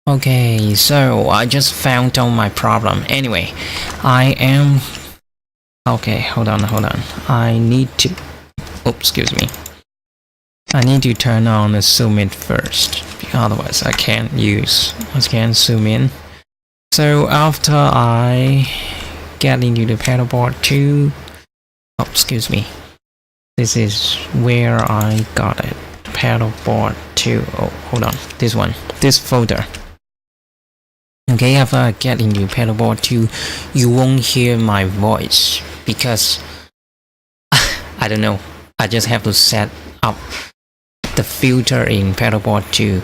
Okay, so I just found out my problem. Anyway, I am... Okay, hold on. I need to... Oops, excuse me. I need to turn on the zoom in first. Otherwise, I can't zoom in. So after I get into the Pedalboard2... Oh, excuse me. This is where I got it. Pedalboard2. Oh, hold on. This one. This folder. Okay, after I get into Pedalboard2, you won't hear my voice because I don't know. I just have to set up the filter in Pedalboard2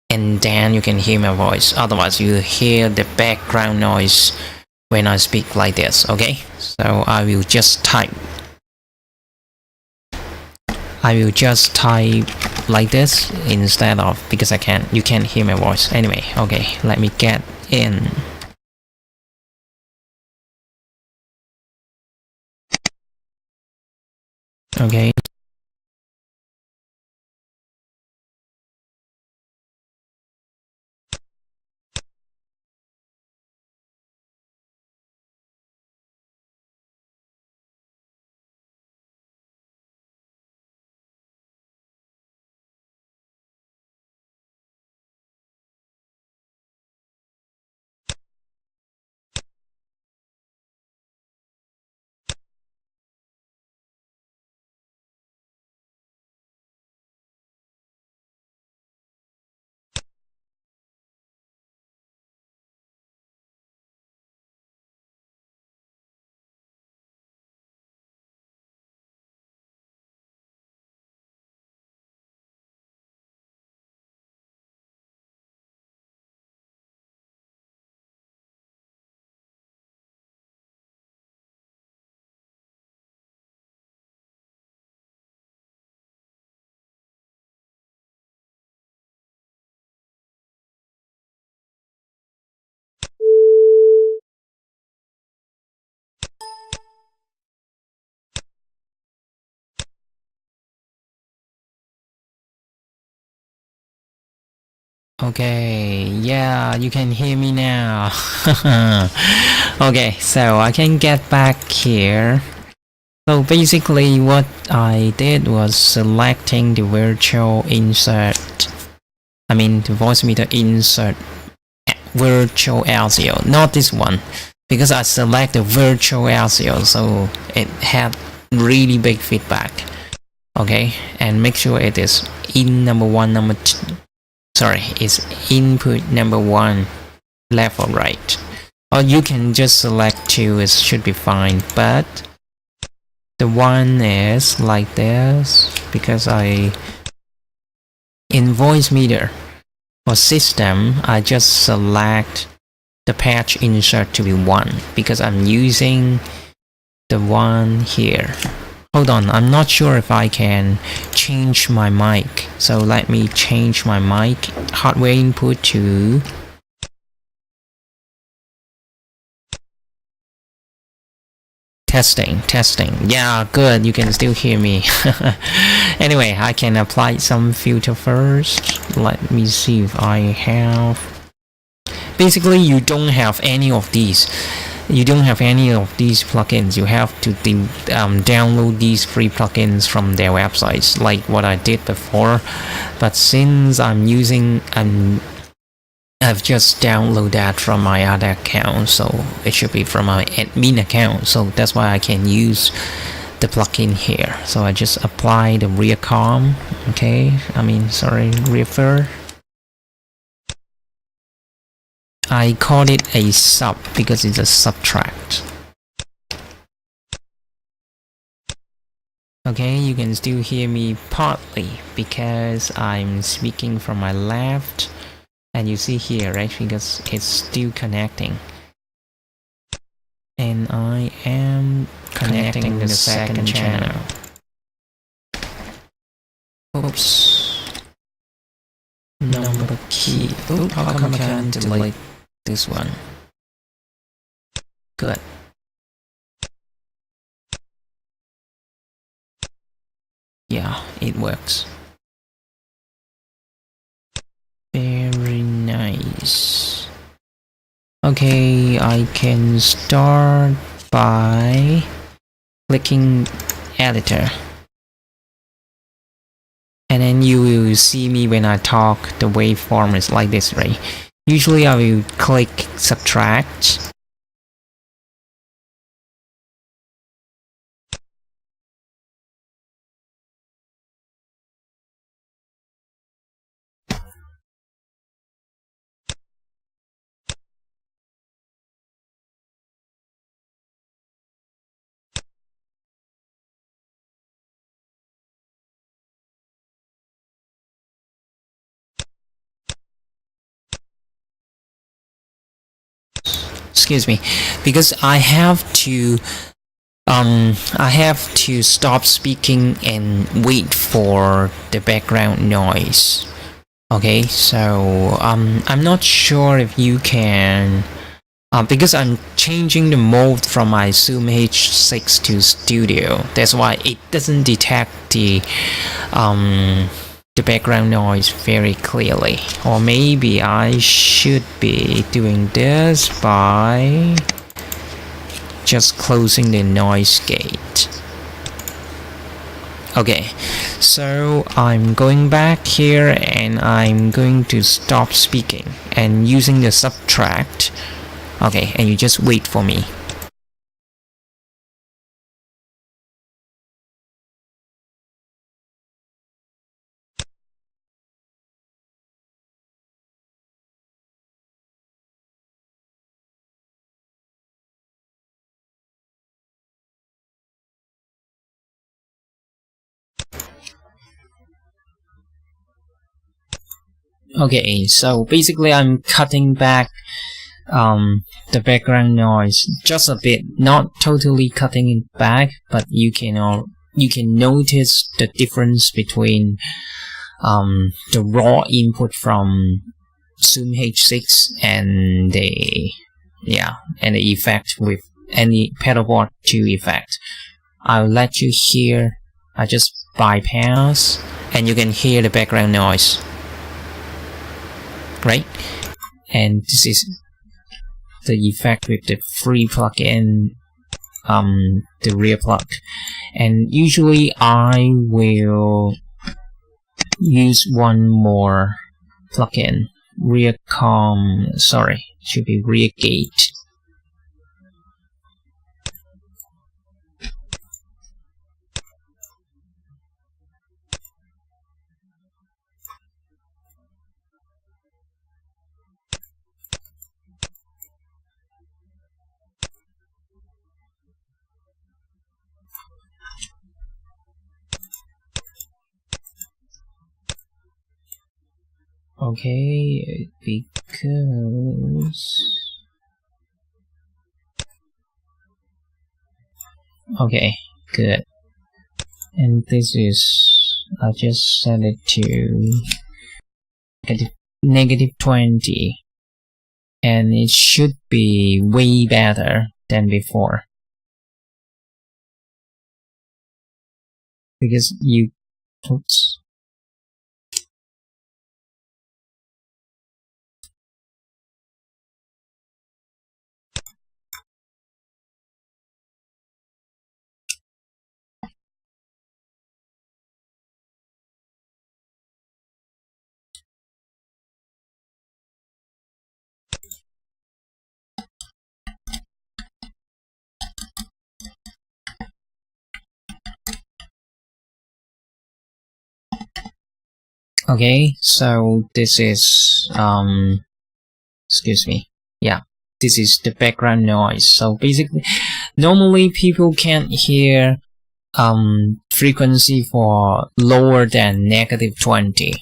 and then you can hear my voice. Otherwise, you hear the background noise when I speak like this. Okay, so I will just type like this instead of, because you can't hear my voice anyway. Okay, let me get in. Okay. Okay, yeah, you can hear me now. Okay, so I can get back here. So basically what I did was selecting the virtual insert, the voice meter insert virtual LCO, not this one, because I select the virtual LCO, so it had really big feedback. Okay, and make sure it is in number one, it's input number one, left or right, or you can just select two, it should be fine, but the one is like this because in voice meter for system I just select the patch insert to be 1 because I'm using the one here. Hold on, I'm not sure if I can change my mic, so let me change my mic hardware input to testing. Yeah, good, you can still hear me. Anyway, I can apply some filter first. Let me see if I have... Basically, you don't have any of these. You don't have any of these plugins. You have to download these free plugins from their websites, like what I did before. But since I've just downloaded that from my other account, so it should be from my admin account. So that's why I can use the plugin here. So I just apply the rear com. Okay, rear fur. I call it a sub because it's a subtract. Okay, you can still hear me partly because I'm speaking from my left, and you see here, right, because it's still connecting. And I am connecting the second channel. Oops. Number key. Oops, how come I can't delete this one? Good. Yeah, it works. Very nice. noise. Okay, I can start by clicking editor, and then you will see me when I talk. The waveform is like this, right? Usually I will click subtract. Excuse me, because I have to stop speaking and wait for the background noise. Okay, so I'm not sure if you can, because I'm changing the mode from my Zoom H6 to Studio. That's why it doesn't detect the background noise very clearly. Or maybe I should be doing this by just closing the noise gate. Okay, so I'm going back here and I'm going to stop speaking and using the subtract. Okay, and you just wait for me. Okay, so basically I'm cutting back the background noise just a bit, not totally cutting it back, but you can notice the difference between the raw input from Zoom H6 and the effect with any Pedalboard2 effect. I'll let you hear. I just bypass and you can hear the background noise, right? And this is the effect with the free plugin, the rear plug. And usually I will use one more plugin, should be rear gate. Okay, because okay, good. And this is, I just set it to -20, and it should be way better than before, because oops. Okay, so this is excuse me, yeah, this is the background noise. So basically, normally people can't hear frequency for lower than -20,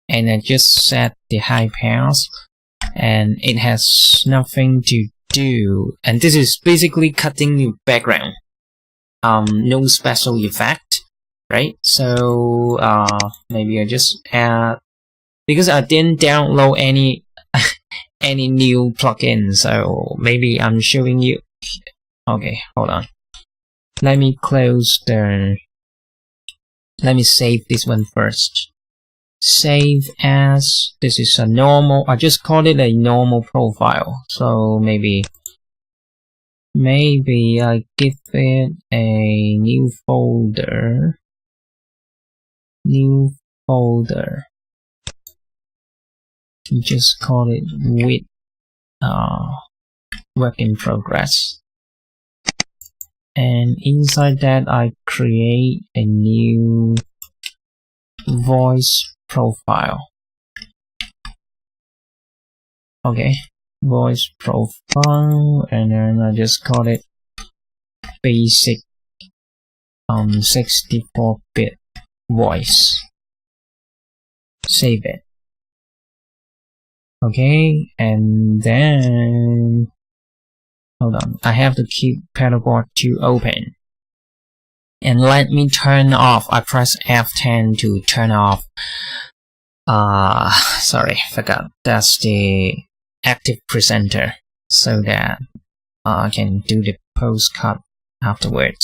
and I just set the high pass, and it has nothing to do, and this is basically cutting the background, no special effect, right? So maybe I just add, because I didn't download any any new plugin, so maybe I'm showing you. Okay, hold on, let me save this one first. save as. This is a normal, I just called it a normal profile. So maybe I give it a new folder. Just call it with work in progress. And inside that, I create a new voice profile. Okay, voice profile, and then I just call it basic 64-bit voice. Save it. Okay, and then hold on, I have to keep Pedalboard2 open. And let me turn off. I press F10 to turn off. Sorry, forgot. That's the active presenter, so that I can do the postcard afterwards.